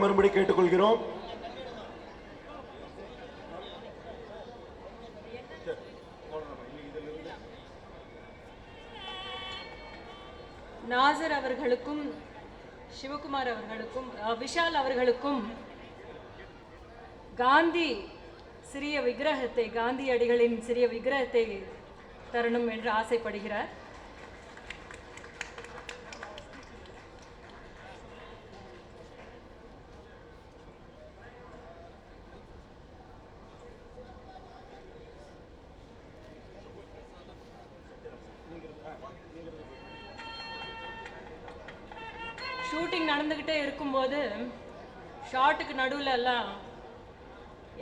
அமரும்படி கேட்டுக்கொள்கிறோம். நாசர் அவர்களுக்கும் சிவகுமார் அவர்களுக்கும் விஷால் அவர்களுக்கும் காந்தி சிறிய விக்கிரகத்தை, காந்தியடிகளின் சிறிய விக்கிரகத்தை தரணும் என்று ஆசைப்படுகிறார். ஷூட்டிங் நடந்துக்கிட்டே இருக்கும்போது ஷாட்டுக்கு நடுவில் எல்லாம்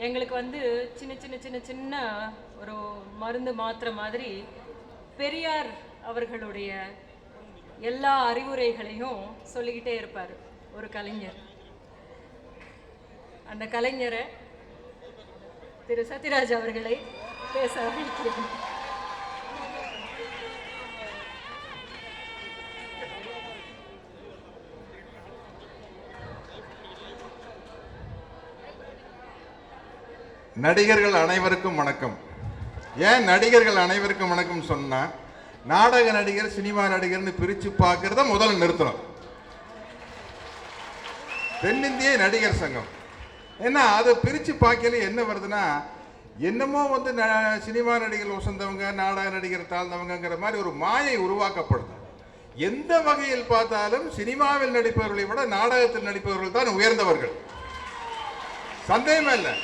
எங்களுக்கு வந்து சின்ன சின்ன சின்ன சின்ன ஒரு மருந்து மாத்திரை மாதிரி பெரியார் அவர்களுடைய எல்லா அறிவுரைகளையும் சொல்லிக்கிட்டே இருப்பார் ஒரு கலைஞர். அந்த கலைஞரை திரு சத்யராஜ் அவர்களை பேச அழைக்கிறேன். நடிகர்கள் அனைவருக்கும் வணக்கம். ஏன் நடிகர்கள் அனைவருக்கும் வணக்கம் சொன்னா, நாடக நடிகர் சினிமா நடிகர்னு பிரிச்சு பார்க்கறத முதல்ல நிறுத்தணும். தென்னிந்திய நடிகர் சங்கம் ஏன்னா அதை பிரிச்சு பார்க்கல என்ன வருதுன்னா, என்னமோ வந்து சினிமா நடிகர்கள் உசந்தவங்க, நாடக நடிகர் தாழ்ந்தவங்கிற மாதிரி ஒரு மாயை உருவாக்கப்படுது. எந்த வகையில் பார்த்தாலும் சினிமாவில் நடிப்பவர்களை விட நாடகத்தில் நடிப்பவர்கள் தான் உயர்ந்தவர்கள், சந்தேகமே இல்லை.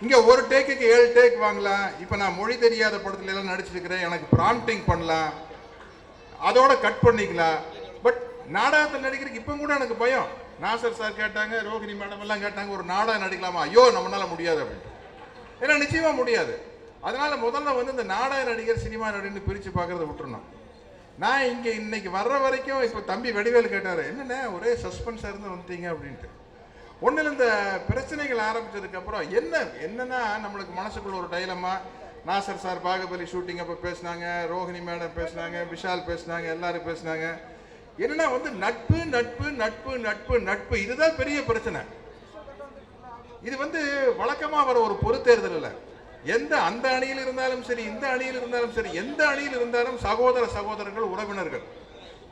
இங்கே ஒரு டேக்குக்கு 7 டேக் வாங்கலாம். இப்போ நான் மொழி தெரியாத படத்துல எல்லாம் நடிச்சிருக்கிறேன், எனக்கு ப்ராம்ப்டிங் பண்ணலாம், அதோட கட் பண்ணிக்கலாம். பட் நாடகத்தில் நடிக்கிறதுக்கு இப்போ கூட எனக்கு பயம். நாசர் சார் கேட்டாங்க, ரோஹிணி மேடம் எல்லாம் கேட்டாங்க, ஒரு நாடகம் நடிக்கலாமா? ஐயோ நம்மளால முடியாது அப்படின்னு. ஏன்னா நிச்சயமாக முடியாது. அதனால முதல்ல வந்து இந்த நாடக நடிகர் சினிமா நடிகர்னு பிரித்து பார்க்கறத விட்டுருணும். நான் இங்கே இன்னைக்கு வர்ற வரைக்கும் இப்போ தம்பி வடிவேல் கேட்டார், என்னென்ன ஒரே சஸ்பென்ஸாக இருந்து வந்துட்டீங்க அப்படின்ட்டு. ஒன்றில் இந்த பிரச்சனைகள் ஆரம்பித்ததுக்கப்புறம் என்னன்னா நம்மளுக்கு மனசுக்குள்ள ஒரு dilemma. Nassar sir Baahubali shooting அப்போ பேசினாங்க, ரோஹிணி மேடம் பேசினாங்க, விஷால் பேசினாங்க, எல்லாரும் பேசினாங்க. என்னன்னா வந்து நட்பு நட்பு நட்பு நட்பு நட்பு, இதுதான் பெரிய பிரச்சனை. இது வந்து வழக்கமாக வர ஒரு பொறுத்தேர்தல் இல்லை. அந்த அணியில் இருந்தாலும் சரி, இந்த அணியில் இருந்தாலும் சரி, எந்த அணியில் இருந்தாலும் சகோதரர்கள், உறவினர்கள்.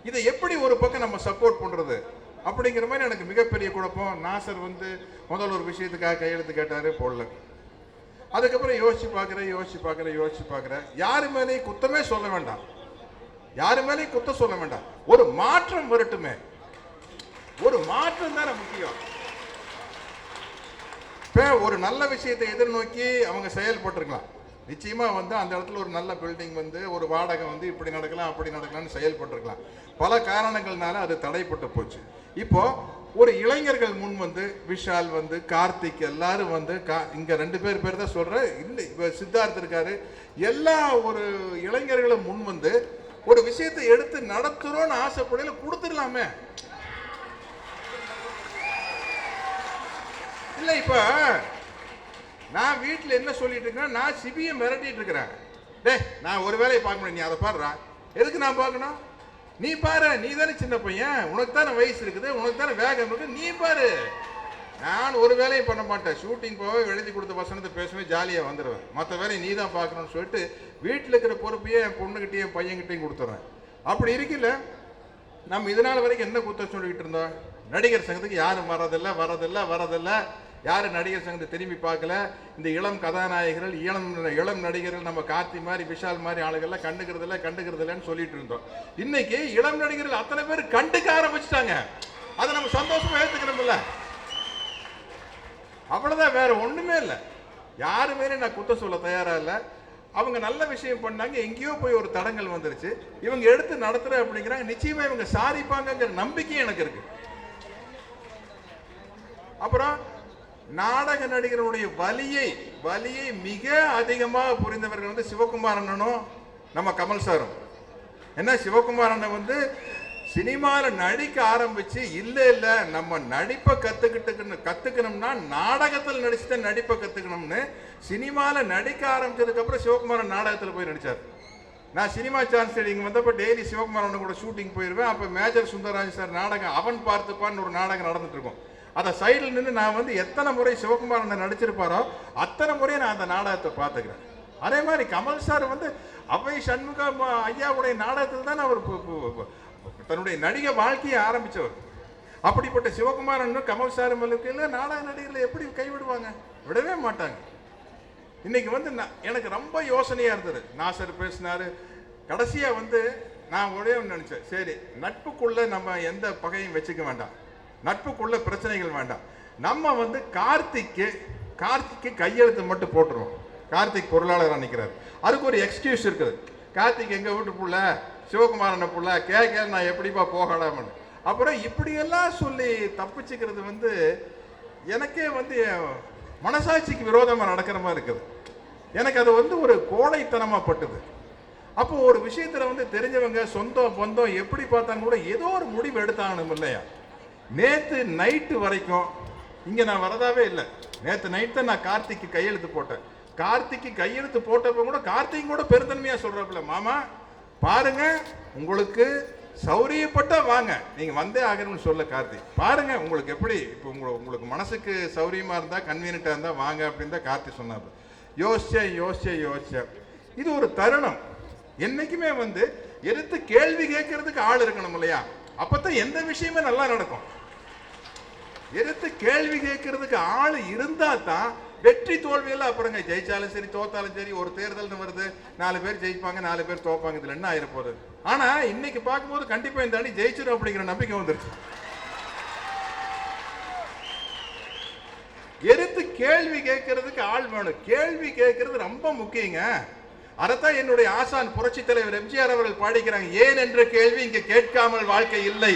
இதை எப்படி ஒரு பக்கம் நம்ம சப்போர்ட் பண்ணுறது அப்படிங்கிற மாதிரி எனக்கு மிகப்பெரிய குழப்பம். நாசர் வந்து முதல் ஒரு விஷயத்துக்காக கையெழுத்து கேட்டார், போடல. அதுக்கப்புறம் யோசிச்சு பார்க்குறேன். யாரு மேலேயும் குத்தமே சொல்ல வேண்டாம், யாரு மேலேயும் குத்த சொல்ல வேண்டாம். ஒரு மாற்றம் வரட்டுமே, ஒரு மாற்றம் தானே முக்கியம். இப்போ ஒரு நல்ல விஷயத்தை எதிர்நோக்கி அவங்க செயல்பட்டுருக்கலாம். நிச்சயமா வந்து அந்த இடத்துல ஒரு நல்ல பில்டிங் வந்து ஒரு வாடகை வந்து இப்படி நடக்கலாம் அப்படி நடக்கலாம்னு செயல்பட்டுருக்கலாம். பல காரணங்கள்னால அது தடைப்பட்டு போச்சு. இப்போ ஒரு இளைஞர்கள் முன் வந்து விஷால் வந்து கார்த்திக் எல்லாரும் வந்து இங்க 2 பேர் தான் சொல்றேன், இந்த சித்தார்த் இருக்காரு, எல்லா ஒரு இளைஞர்களும் முன் வந்து ஒரு விஷயத்தை எடுத்து நடத்துறோம்னு ஆசைப்படையில கொடுத்துடலாமே. இல்லை இப்ப நான் வீட்டில் என்ன சொல்லிட்டு இருக்கேன், நான் சிபியை மிரட்டிட்டு இருக்கிறேன். நான் ஒரு வேலையை பார்க்க முடியும், நீ அதை பாடுறா. எதுக்கு நான் பார்க்கணும்? நீ பாரு, நீ தானே சின்ன பையன், உனக்கு தானே வயசு இருக்குது, உனக்கு தானே வேகம் இருக்குது, நீ பாரு. நான் ஒரு வேலையும் பண்ண மாட்டேன். ஷூட்டிங் போக எழுதி கொடுத்த வசனத்தை பேசுவேன், ஜாலியாக வந்துடுவேன். மற்ற வேலையை நீ தான் பார்க்கணும்னு சொல்லிட்டு வீட்டில் இருக்கிற பொறுப்பையே என் பொண்ணுகிட்டையும் என் பையன்கிட்டையும் கொடுத்துட்றேன். அப்படி இருக்கல நம்ம இதனால் வரைக்கும் என்ன குற்றம் சொல்லிக்கிட்டு இருந்தோம்? நடிகர் சங்கத்துக்கு யாரும் வரதில்லை. யாரும் நடிகர் சங்கத்தை திரும்பி பார்க்கல. இந்த இளம் கதாநாயகர்கள், இளம் நடிகர்கள், நம்ம கார்த்தி மாதிரி விஷால் மாதிரி ஆளுகள்லாம் கண்டுக்கிறதில்லன்னு சொல்லிட்டு இருந்தோம். இன்னைக்கு இளம் நடிகர்கள் அத்தனை பேர் கண்டுக்க ஆரம்பிச்சிட்டாங்க. அதை நம்ம சந்தோஷமா ஏற்றுக்கணும்ல. அவ்வளவுதான், வேற ஒண்ணுமே இல்லை. யாருமே நான் குத்தம் சொல்ல தயாரா இல்லை. அவங்க நல்ல விஷயம் பண்ணாங்க, எங்கேயோ போய் ஒரு தடங்கள் வந்துருச்சு, இவங்க எடுத்து நடத்துற அப்படிங்கிறாங்க. நிச்சயமா இவங்க சாதிப்பாங்கிற நம்பிக்கை எனக்கு இருக்கு. அப்புறம் நாடக நடிகர்களுடைய வலியை மிக அதிகமாக புரிந்தவர்கள் வந்து சிவகுமார் அண்ணனும் நம்ம கமல் சாரும். என்ன, சிவகுமார் அண்ணன் வந்து சினிமாவில் நடிக்க ஆரம்பிச்சு இல்லை நம்ம நடிப்பை கத்துக்கணும்னா நாடகத்தில் நடிச்சுதான் நடிப்பை கத்துக்கணும்னு சினிமாவில் நடிக்க ஆரம்பிச்சதுக்கப்புறம் சிவகுமாரன் நாடகத்தில் போய் நடித்தார். நான் சினிமா சான்ஸ் இங்கே வந்தப்போ டெய்லி சிவகுமாரன் கூட ஷூட்டிங் போயிடுவேன். அப்போ மேஜர் சுந்தரராஜ் சார் நாடகம் அவன் பார்த்துப்பான்னு ஒரு நாடகம் நடந்துட்டு இருக்கும். அதை சைடில் நின்று நான் வந்து எத்தனை முறை சிவகுமாரன் நடிச்சிருப்பாரோ அத்தனை முறை நான் அந்த நாடகத்தை பார்த்துக்கிறேன். அதே மாதிரி கமல் சார் வந்து அவை சண்முகம் ஐயாவுடைய நாடகத்தில் தான் அவர் தன்னுடைய நடிகை வாழ்க்கையை ஆரம்பித்தவர். அப்படிப்பட்ட சிவகுமாரன் கமல் சார் மலுக்கையில் நாடக நடிகர்களை எப்படி கைவிடுவாங்க? விடவே மாட்டாங்க. இன்னைக்கு வந்து எனக்கு ரொம்ப யோசனையாக இருந்தது. நாசர் பேசினார். கடைசியாக வந்து நான் ஒரே ஒன்று நினச்சேன், சரி நட்புக்குள்ளே நம்ம எந்த பகையும் வச்சுக்க வேண்டாம், நட்புக்குள்ள பிரச்சனைகள் வேண்டாம். நம்ம வந்து கார்த்திக்கு கையெழுத்து மட்டும் போட்டுருவோம். கார்த்திக் பொருளாளராக நிற்கிறார், அதுக்கு ஒரு எக்ஸ்கியூஸ் இருக்குது. கார்த்திக் எங்கள் வீட்டு புள்ள, சிவகுமாரன் புள்ள, கேட்க நான் எப்படிப்பா போகலாம்னு. அப்புறம் இப்படியெல்லாம் சொல்லி தப்பிச்சுக்கிறது வந்து எனக்கே வந்து மனசாட்சிக்கு விரோதமாக நடக்கிற மாதிரி இருக்குது. எனக்கு அது வந்து ஒரு கோழைத்தனமாக பட்டுது. அப்போ ஒரு விஷயத்தில் வந்து தெரிஞ்சவங்க சொந்தம் பந்தம் எப்படி பார்த்தாங்க கூட ஏதோ ஒரு முடிவு எடுத்தாங்கன்னு இல்லையா? நேற்று நைட்டு வரைக்கும் இங்கே நான் வரதாவே இல்லை. நேற்று நைட்டு தான் நான் கார்த்திக்கு கையெழுத்து போட்டேன். கார்த்திக்கு கையெழுத்து போட்டப்போ கூட கார்த்திக் கூட பெருந்தன்மையாக சொல்கிறப்பில்ல, மாமா பாருங்க உங்களுக்கு சௌரியப்பட்டா வாங்க, நீங்கள் வந்தே ஆகணும்னு சொல்ல கார்த்திக். பாருங்க உங்களுக்கு எப்படி இப்போ உங்களுக்கு மனசுக்கு சௌரியமாக இருந்தால் கன்வீனியண்ட்டாக இருந்தால் வாங்க அப்படின்னு தான் கார்த்திக் சொன்னார். யோசிச்சேன். இது ஒரு தருணம். என்னைக்குமே வந்து எடுத்து கேள்வி கேட்கறதுக்கு ஆள் இருக்கணும் இல்லையா? அப்பதான் எந்த விஷயமே நல்லா நடக்கும். எடுத்து கேள்வி கேட்கறதுக்கு ஆள் இருந்தா தான் வெற்றி தோல்வியெல்லாம் அப்புறங்க. ஜெயிச்சாலும் சரி தோத்தாலும் சரி, ஒரு தேர்தல் வருது, 4 பேர் ஜெயிப்பாங்க 4 பேர் தோப்பாங்க, இதுல என்ன ஆயிரப்போகுது? ஆனா இன்னைக்கு பார்க்கும்போது கண்டிப்பா இந்த அணி ஜெயிச்சிடும் அப்படிங்கிற நம்பிக்கை வந்துருச்சு. எடுத்து கேள்வி கேட்கறதுக்கு ஆள் வேணும். கேள்வி கேட்கறது ரொம்ப முக்கியங்க. அதைத்தான் என்னுடைய ஆசான் புரட்சி தலைவர் எம்ஜிஆர் அவர்கள் பாடிக்கிறாங்க, ஏன் என்ற கேள்வி இங்க கேட்காமல் வாழ்க்கை இல்லை.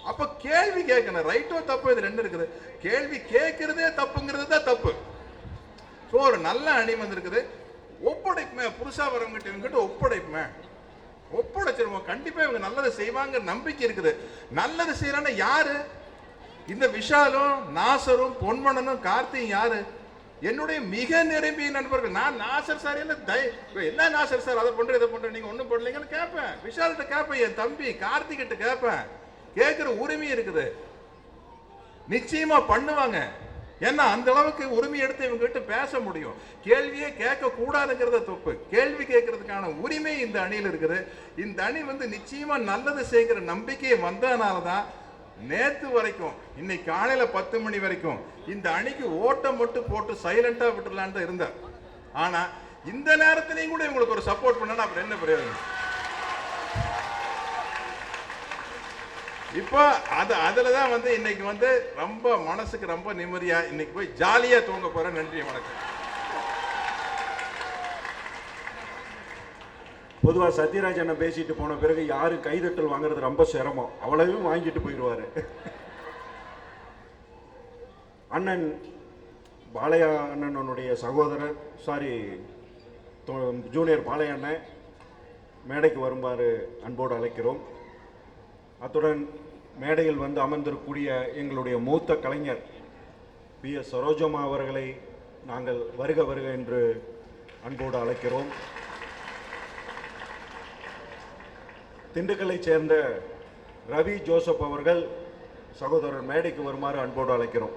அப்ப கேள்வி கேட்கணும். ரைட்டோ தப்பு இது ரெண்டு இருக்குது. கேள்வி கேட்கறதே தப்புங்கிறது தான் தப்பு. ஸோ ஒரு நல்ல அணி வந்திருக்குது. ஒப்படைப்புமே, புதுசா வரவங்கிட்ட இவங்ககிட்ட ஒப்படைச்சிருவோம். கண்டிப்பா இவங்க நல்லது செய்வாங்க நம்பிக்கை இருக்குது. நல்லது செய்யறான்னு யாரு? இந்த விஷாலும் நாசரும் பொன்மணனும் கார்த்தியும் யாரு? என்னுடைய மிக நெருங்கிய நண்பர்கள். நான் நாசர் சார் என்ன நாசர் சார் அதை பண்ற இதை பண்ற நீங்க ஒன்றும் பண்ணலீங்கன்னு கேட்பேன். விஷால்கிட்ட கேட்பேன், என் தம்பி கார்த்திகிட்ட கேட்பேன். கேட்கிற உரிமை இருக்குது, நிச்சயமா பண்ணுவாங்க. ஏன்னா அந்த அளவுக்கு உரிமை எடுத்து இவங்க கிட்ட பேச முடியும். கேள்வியே கேட்க கூடாதுங்கிறத தப்பு. கேள்வி கேட்கறதுக்கான உரிமை இந்த அணியில் இருக்குது. இந்த அணி வந்து நிச்சயமா நல்லது செய்கிற நம்பிக்கையை வந்ததுனாலதான் நேத்து வரைக்கும், இன்னைக்கு காலையில 10 மணி வரைக்கும் இந்த அணிக்கு ஓட்டம் மட்டும் போட்டு சைலண்டா விட்டுலான்னு தான் இருந்தார். ஆனா இந்த நேரத்திலையும் கூட இவங்களுக்கு ஒரு சப்போர்ட் பண்ணா அப்புறம் என்ன பிரயோஜனம்? இப்போ அதுலதான் வந்து இன்னைக்கு வந்து ரொம்ப மனசுக்கு ரொம்ப நிம்மதியா இன்னைக்கு போய் ஜாலியா தூங்க போறேன். நன்றி, வணக்கம். பொதுவாக சத்யராஜ் அண்ணன் பேசிட்டு போன பிறகு யாரும் கைதட்டல் வாங்குறது ரொம்ப சிரமம். அவ்வளவும் வாங்கிட்டு போயிடுவாரு. அண்ணன் பாலையா அண்ணனுடைய சகோதரர், ஜூனியர் பாலையா அண்ணன் மேடைக்கு வருமாறு அன்போடு அழைக்கிறோம். அத்துடன் மேடையில் வந்து அமர்ந்திருக்கக்கூடிய எங்களுடைய மூத்த கலைஞர் PS சரோஜம்மா அவர்களை நாங்கள் வருக வருக என்று அன்போடு அழைக்கிறோம். திண்டுக்கல்லைச் சேர்ந்த ரவி ஜோசப் அவர்கள் சகோதரர் மேடைக்கு வருமாறு அன்போடு அழைக்கிறோம்.